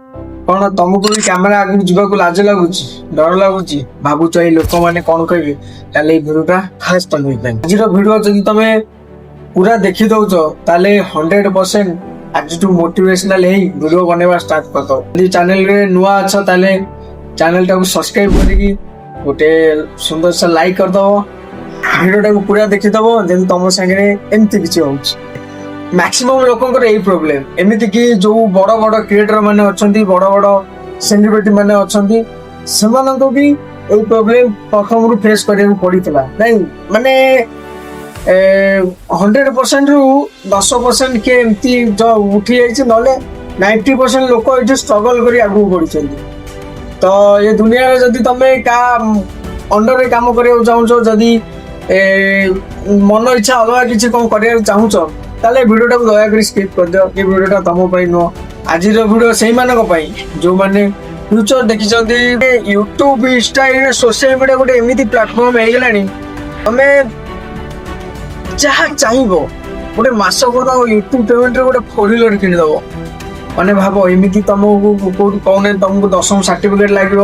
कौन तुमको भी कैमेरा आगे जावाक लाज लगुच डर लगुच भावुच ये लोक मैंने कौन कहे भिडियोटा खास तुम आज भिडियो जब तुम पूरा देखी दौच 100% आज मोटिवेशनल वीडियो बनवा स्टार्ट कर दो। यदि चैनल रे नुआ अच्छा चैनल टाको सब्सक्राइब करके गोटे सुंदर सा लाइक कर दो। वीडियो टाको पूरा देखी दबो जब तुम संगे एमती किसी हो मैक्सिमम लोकंकर यही प्रोब्लेम एमती कि जो बड़ बड़ क्रिएटर माने अच्छी बड़ बड़ सेलिब्रिटी माने अच्छी से भी यही प्रोब्लेम प्रथम फेस करा पड़ा नहीं माने 100% रु 10% के एमती जो उठी जाइए ना 90% लोक ये स्ट्रगल कर आगू बढ़ी। तो ये दुनिया जदि तुम क्या अंडर काम करने चाहूच जदि मन इच्छा अलग किसी कौन कर चाहूच ताले वीडियोटा को दयाकोरी स्किप कर दियो। ये वीडियोटा तुम नुह आज वीडियो से जो मैंने फ्यूचर देखी यूट्यूब इंस्टा सोशल मीडिया गोटे एमती प्लाटफर्म हो गलानी तुम जहाँ चाहब गोटे मसक यूट्यूब पेमेंट गोटे 4 व्हीलर किनीदेव मैंने भाव एमती तुमको कौटी कौन तुमको 10वीं सर्टिफिकेट लगे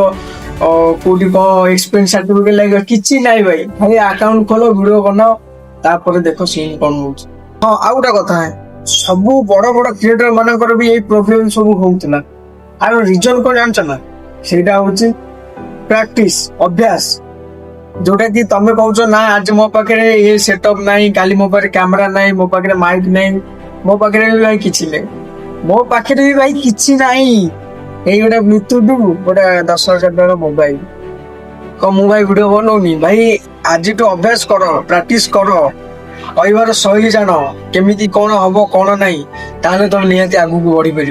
कौटी कौन एक्सपीरियंस सर्टिफिकेट लगे किसी ना भाई खाली अकाउंट खोलो वीडियो बनाओ तापर देखो सीन कौन हो। हाँ आउ गोटे कथा है सब बड़ बड़ क्रिएटर मानकर भी यही प्रोब्लेम सब होता आर रिजन कौन जानच ना सेटा हूँ प्रैक्टिस अभ्यास जोटा कि तुम कह ना आज मो पाखे ये सेटअप नहीं काली मो पाखे कैमरा नहीं मो पाखे माइक नहीं मो पाखे भी भाई किसी नहीं मो पाखे भी भाई किसी नहीं यही गोटे ब्लूटूथ गोटे 10,000 मोबाइल कौ मोबाइल वीडियो बनाऊनी भाई आज तो अभ्यास कर प्रैक्टिस कर कहबार शैली जान केमी कौन हम कौन ना ताले तुम निहाती आगू को बढ़ी पार।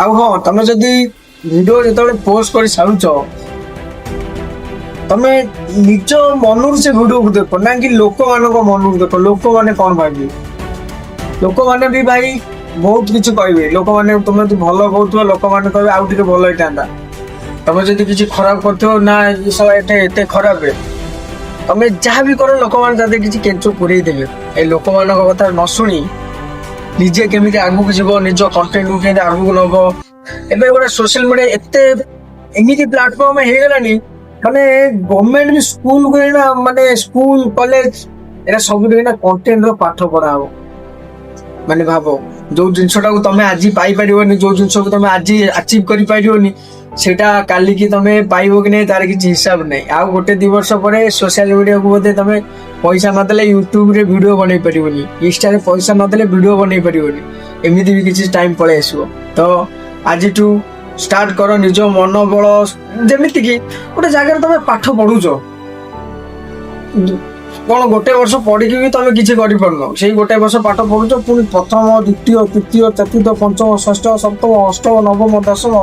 आ हाँ तुम जदि वीडियो जो पोस्ट कर सारूच तुम निज मन से वीडियो को देख ना कि लोक मान मन को देख लोक मैंने कौन भावी लोक मैंने भी भाई बहुत किसी कहे लोक मैंने तुम भल कहु लोक मैंने कहे आउ टे भल होता तुम जब किसी खराब कर ना एत खराब तुम जहाँ भी कर लोक मैंने किसी केंचो पूरे देवे ये लोक मान कथा न शुणी निजे केमी आगू जीव निज कंटेंट को केमी आगू नब एवं गोटे सोशल मीडिया एत एमती प्लाटफर्म हो गलानी माने गवर्नमेंट भी स्कूल को माने स्कूल कॉलेज एरा सब कंटेंट पाठ पढ़ा हो माने भाव जो जिनसटा को तुम आज पाई परिबनी जो जिनस को तुम आज अचीव करि परिबनी सेटा काली की तुम पाइबो कि नहीं तार किसी हिसाब नहीं आ गोटे 2 वर्ष पर सोशल मीडिया को बोधे तुम पैसा नदेले यूट्यूब रे वीडियो बनै परिबनी इंस्टा रे पैसा नदेले वीडियो बनै परिबनी एमिति भी किसी टाइम पळे आसो। तो आज टू स्टार्ट कर निज मन बल जमीती कि गोटे जगह तुम पाठ पढ़ुच कौन गोटे वर्ष पढ़ी भी तुम किसी कर से गोटे वर्ष पाठ पढ़ुच पुणी प्रथम द्वितीय तृतीय चतुर्थ पंचम षष्ठ सप्तम अष्टम नवम दशम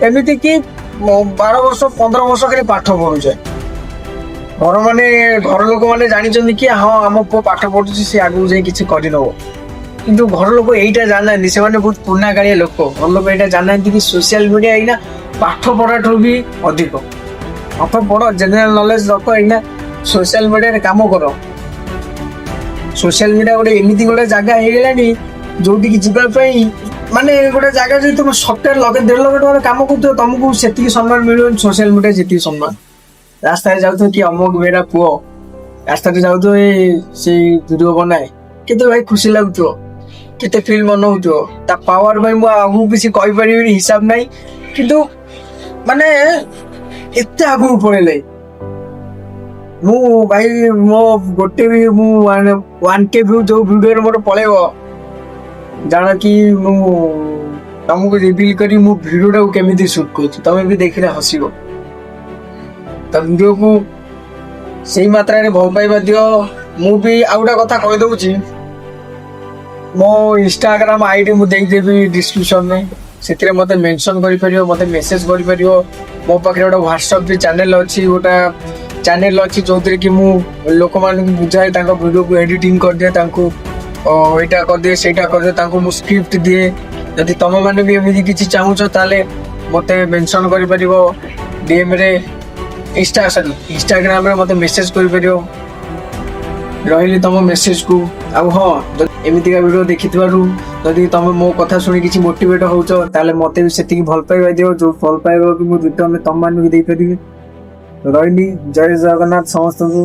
एमती कि 12 वर्ष 15 वर्ष के पाठ पढ़ुचे घर माने घर लोक मैंने जानी कि हाँ आम पु पाठ पढ़ुची सी आगू जाए किसी करनब किंतु घर लोक यहीटा जाना से बहुत पुराना कालिया लोक घर लोक यहाँ जाना कि सोशल मीडिया यहाँ पाठ पढ़ा भी अधिक पाठ पढ़ जेनेल नॉलेज रख यहाँ सोशल मीडिया काम कर सोशल मीडिया गोटे एमती गोटे जगह हो गलानी जो जावाई माने गोटे जगह जो तुम सफ्टवेयर लगे 1.5 लाख टका काम कर तुमको से सम्मान मिल सोशल मीडिया जी सम्मान रास्ता जाऊ कि अमुक मेरा पुओ रास्ता जाऊ से वीडियो बनाए केते भाई खुशी लगुथो केते फील मनाउथो ता पावर भाई मु किसी कहि परिबी हिसाब नहीं किंतु माने एते आगु पळेले मु भाई मो गोटे भी मु 1K व्यू जो वीडियो रे मोर पळेबो जाना कि मु तुमको रिवील करी मु वीडियो को केमिति शूट कर तुम भी देखिले हसिबो। तो वीडियो को सही मात्रा रे भल पाइबा दियो। मु भी आउटा कथा कहि दउची मो इंस्टाग्राम आईडी मु देख देबी डिस्क्रिप्शन में सेतिरे मते मेंशन करि परियो मते मेसेज करि परियो मो पाखे गोटे व्हाट्सएप भी चैनल अच्छी गोटा चैनल अच्छी जो कि मु लोक मान बुझाए तांको वीडियो को एडिटिंग कर दिए तांको एटा कर दिए सेटा कर दिए तांको मु स्क्रिप्ट दिए यदि तुम मैंने भी एमती किसी चाहूच ताले मते मेंशन करि परियो डीएम रे इंस्टाग्राम रे मते मेसेज करि परियो रही तुम मेसेज को। आ हाँ एमती वीडियो देखि ଯଦି ତମେ ମୋ କଥା ଶୁଣି କିଛି ମୋଟିଭେଟ ହଉଛ ତାହେଲେ ମତେ ବି ସେତିକି ଭଲ ପାଇବା ଦିଅ, ଯୋଉ ଭଲ ପାଇବା କି ମୁଁ ରିଟର୍ନ ତମ ମାନଙ୍କୁ ଦେଇପାରିବି। ରହିଲି, ଜୟ ଜଗନ୍ନାଥ ସମସ୍ତଙ୍କୁ।